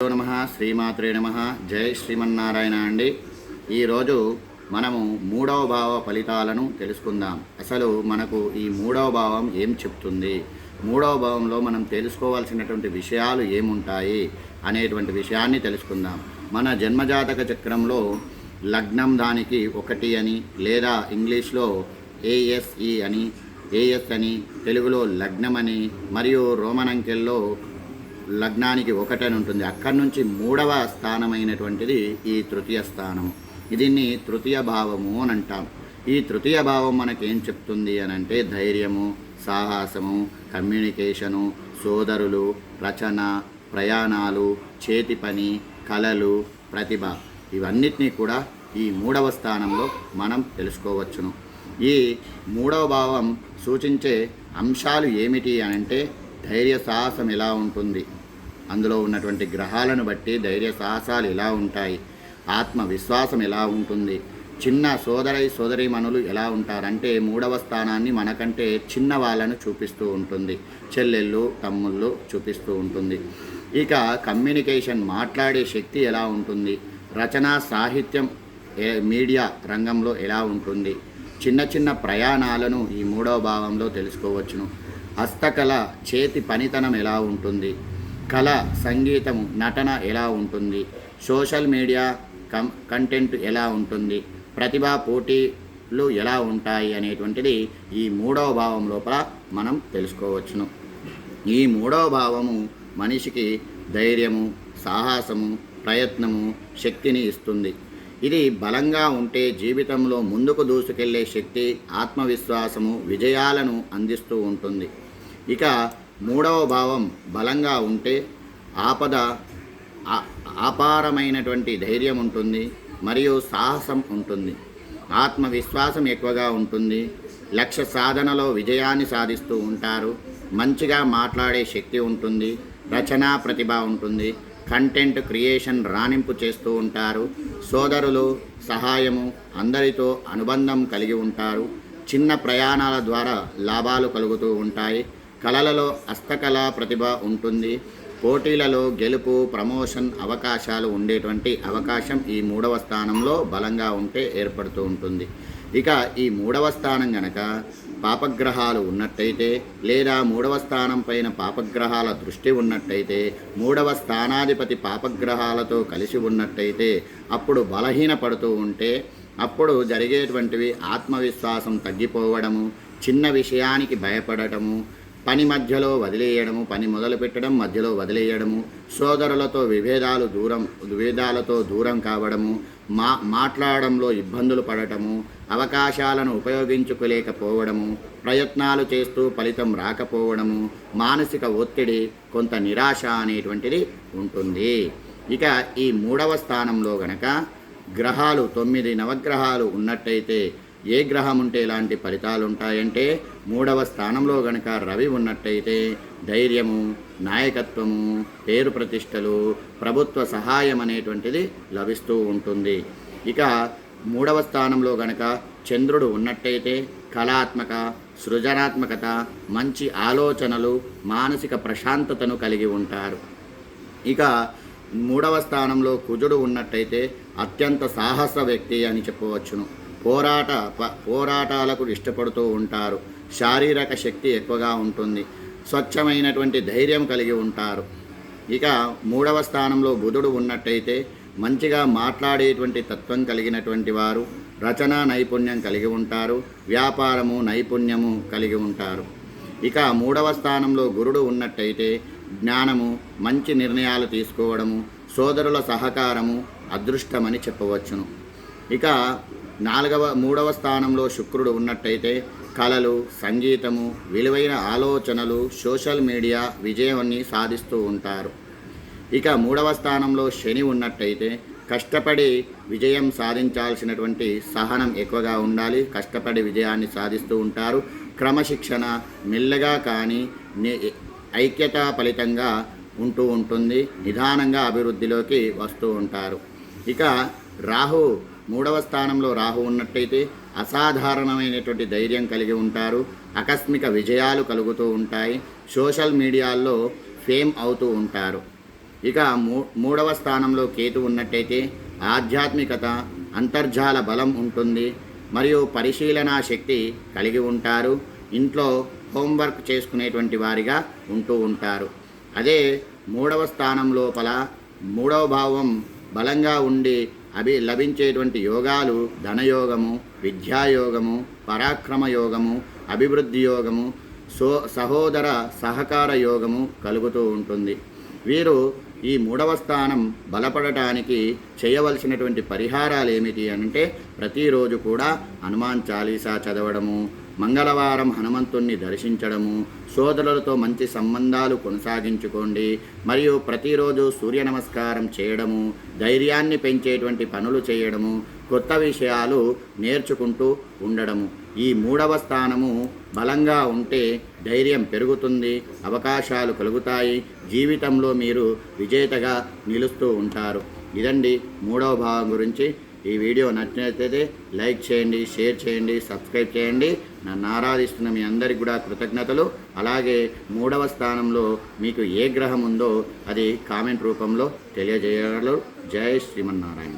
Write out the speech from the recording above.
నమ శ్రీమాత్రే నమ. జై శ్రీమన్నారాయణ అండి. ఈరోజు మనము మూడవ భావ ఫలితాలను తెలుసుకుందాం. అసలు మనకు ఈ మూడవ భావం ఏం చెప్తుంది, మూడవ భావంలో మనం తెలుసుకోవాల్సినటువంటి విషయాలు ఏముంటాయి అనేటువంటి విషయాన్ని తెలుసుకుందాం. మన జన్మజాతక చక్రంలో లగ్నం దానికి 1 అని, లేదా ఇంగ్లీష్లో ఏఎస్ఈ అని, ఏఎస్ అని, తెలుగులో లగ్నం అని, మరియు రోమన్ అంకెల్లో లగ్నానికి 1 అని ఉంటుంది. అక్కడి నుంచి 3వ స్థానమైనటువంటిది ఈ తృతీయ స్థానం. దీన్ని తృతీయ భావము అని అంటాం. ఈ తృతీయ భావం మనకేం చెప్తుంది అని అంటే ధైర్యము, సాహసము, కమ్యూనికేషను, సోదరులు, రచన, ప్రయాణాలు, చేతి పని, కళలు, ప్రతిభ, ఇవన్నిటినీ కూడా ఈ 3వ స్థానంలో మనం తెలుసుకోవచ్చును. ఈ 3వ భావం సూచించే అంశాలు ఏమిటి అని అంటే ధైర్య సాహసం ఎలా ఉంటుంది, అందులో ఉన్నటువంటి గ్రహాలను బట్టి ధైర్య సాహసాలు ఎలా ఉంటాయి, ఆత్మవిశ్వాసం ఎలా ఉంటుంది, చిన్న సోదరీమణులు ఎలా ఉంటారంటే 3వ స్థానాన్ని మనకంటే చిన్న వాళ్ళను చూపిస్తూ ఉంటుంది, చెల్లెళ్ళు తమ్ముళ్ళు చూపిస్తూ ఉంటుంది. ఇక కమ్యూనికేషన్, మాట్లాడే శక్తి ఎలా ఉంటుంది, రచనా సాహిత్యం మీడియా రంగంలో ఎలా ఉంటుంది, చిన్న చిన్న ప్రయాణాలను ఈ 3వ భావంలో తెలుసుకోవచ్చును. హస్తకళ, చేతి పనితనం ఎలా ఉంటుంది, కళ, సంగీతము, నటన ఎలా ఉంటుంది, సోషల్ మీడియా కంటెంట్ ఎలా ఉంటుంది, ప్రతిభా పోటీలు ఎలా ఉంటాయి అనేటువంటిది ఈ 3వ భావం లోపల మనం తెలుసుకోవచ్చును. ఈ 3వ భావము మనిషికి ధైర్యము, సాహసము, ప్రయత్నము, శక్తిని ఇస్తుంది. ఇది బలంగా ఉంటే జీవితంలో ముందుకు దూసుకెళ్లే శక్తి, ఆత్మవిశ్వాసము, విజయాలను అందిస్తూ ఉంటుంది. ఇక 3వ భావం బలంగా ఉంటే అపారమైనటువంటి ధైర్యం ఉంటుంది, మరియు సాహసం ఉంటుంది, ఆత్మవిశ్వాసం ఎక్కువగా ఉంటుంది, లక్ష్య సాధనలో విజయాన్ని సాధిస్తూ ఉంటారు, మంచిగా మాట్లాడే శక్తి ఉంటుంది, రచనా ప్రతిభ ఉంటుంది, కంటెంట్ క్రియేషన్ రాణింపు చేస్తూ ఉంటారు, సోదరులు, సహాయము, అందరితో అనుబంధం కలిగి ఉంటారు, చిన్న ప్రయాణాల ద్వారా లాభాలు కలుగుతూ ఉంటాయి, కళలలో హస్తకళా ప్రతిభ ఉంటుంది, పోటీలలో గెలుపు, ప్రమోషన్ అవకాశాలు ఉండేటువంటి అవకాశం ఈ 3వ స్థానంలో బలంగా ఉంటే ఏర్పడుతూ ఉంటుంది. ఇక ఈ 3వ స్థానం గనక పాపగ్రహాలు ఉన్నట్టయితే, లేదా 3వ స్థానం పైన పాపగ్రహాల దృష్టి ఉన్నట్టయితే, 3వ స్థానాధిపతి పాపగ్రహాలతో కలిసి ఉన్నట్టయితే, అప్పుడు బలహీనపడుతూ ఉంటే అప్పుడు జరిగేటువంటివి ఆత్మవిశ్వాసం తగ్గిపోవడము, చిన్న విషయానికి భయపడటము, పని మధ్యలో వదిలేయడము, పని మొదలుపెట్టడం మధ్యలో వదిలేయడము, సోదరులతో విభేదాలతో దూరం కావడము, మాట్లాడడంలో ఇబ్బందులు పడటము, అవకాశాలను ఉపయోగించుకోలేకపోవడము, ప్రయత్నాలు చేస్తూ ఫలితం రాకపోవడము, మానసిక ఒత్తిడి, కొంత నిరాశ అనేటువంటిది ఉంటుంది. ఇక ఈ 3వ స్థానంలో గనక గ్రహాలు 9 నవగ్రహాలు ఉన్నట్టయితే ఏ గ్రహం ఉంటే ఎలాంటి ఫలితాలు ఉంటాయంటే 3వ స్థానంలో గనక రవి ఉన్నట్టయితే ధైర్యము, నాయకత్వము, పేరు ప్రతిష్టలు, ప్రభుత్వ సహాయం అనేటువంటిది లభిస్తూ ఉంటుంది. ఇక 3వ స్థానంలో గనక చంద్రుడు ఉన్నట్టయితే కళాత్మక, సృజనాత్మకత, మంచి ఆలోచనలు, మానసిక ప్రశాంతతను కలిగి ఉంటారు. ఇక 3వ స్థానంలో కుజుడు ఉన్నట్టయితే అత్యంత సాహస వ్యక్తి అని చెప్పవచ్చును. పోరాటాలకు ఇష్టపడుతూ ఉంటారు, శారీరక శక్తి ఎక్కువగా ఉంటుంది, స్వచ్ఛమైనటువంటి ధైర్యం కలిగి ఉంటారు. ఇక 3వ స్థానంలో బుధుడు ఉన్నట్టయితే మంచిగా మాట్లాడేటువంటి తత్వం కలిగినటువంటి వారు, రచనా నైపుణ్యం కలిగి ఉంటారు, వ్యాపారము నైపుణ్యము కలిగి ఉంటారు. ఇక 3వ స్థానంలో గురుడు ఉన్నట్టయితే జ్ఞానము, మంచి నిర్ణయాలు తీసుకోవడము, సోదరుల సహకారము, అదృష్టమని చెప్పవచ్చును. ఇక 3వ స్థానంలో శుక్రుడు ఉన్నట్టయితే కళలు, సంగీతము, విలువైన ఆలోచనలు, సోషల్ మీడియా విజయాన్ని సాధిస్తూ ఉంటారు. ఇక 3వ స్థానంలో శని ఉన్నట్టయితే కష్టపడి విజయం సాధించాల్సినటువంటి సహనం ఎక్కువగా ఉండాలి, కష్టపడి విజయాన్ని సాధిస్తూ ఉంటారు, క్రమశిక్షణ మెల్లగా కానీ ఐక్యత ఫలితంగా ఉంటూ ఉంటుంది, నిదానంగా అభివృద్ధిలోకి వస్తూ ఉంటారు. ఇక రాహు 3వ స్థానంలో రాహు ఉన్నట్టయితే అసాధారణమైనటువంటి ధైర్యం కలిగి ఉంటారు, ఆకస్మిక విజయాలు కలుగుతూ ఉంటాయి, సోషల్ మీడియాల్లో ఫేమ్ అవుతూ ఉంటారు. ఇక మూడవ స్థానంలో కేతు ఉన్నట్టయితే ఆధ్యాత్మికత, అంతర్జాల బలం ఉంటుంది మరియు పరిశీలనా శక్తి కలిగి ఉంటారు. ఇంట్లో హోంవర్క్ చేసుకునేటువంటి వారిగా ఉంటూ ఉంటారు. అదే మూడవ స్థానం లోపల మూడవ భావం బలంగా ఉండి లభించేటువంటి యోగాలు ధనయోగము, విద్యాయోగము, పరాక్రమ యోగము, అభివృద్ధి యోగము, సహోదర సహకార యోగము కలుగుతూ ఉంటుంది. వీరు ఈ మూడవ స్థానం బలపడటానికి చేయవలసినటువంటి పరిహారాలు ఏమిటి అంటే ప్రతిరోజు కూడా హనుమాన్ చాలీసా చదవడము, మంగళవారం హనుమంతుణ్ణి దర్శించడము, సోదరులతో మంచి సంబంధాలు కొనసాగించుకోండి, మరియు ప్రతిరోజు సూర్య నమస్కారం చేయడము, ధైర్యాన్ని పెంచేటువంటి పనులు చేయడము, కొత్త విషయాలు నేర్చుకుంటూ ఉండడము. ఈ మూడవ స్థానము బలంగా ఉంటే ధైర్యం పెరుగుతుంది, అవకాశాలు కలుగుతాయి, జీవితంలో మీరు విజేతగా నిలుస్తూ ఉంటారు. ఇదండి మూడవ భావం గురించి. ఈ వీడియో నచ్చినట్లయితే లైక్ చేయండి, షేర్ చేయండి, సబ్స్క్రైబ్ చేయండి. నన్ను ఆరాధిస్తున్న మీ అందరికీ కూడా కృతజ్ఞతలు. అలాగే మూడవ స్థానంలో మీకు ఏ గ్రహం ఉందో అది కామెంట్ రూపంలో తెలియజేయగలరు. జై శ్రీమన్నారాయణ.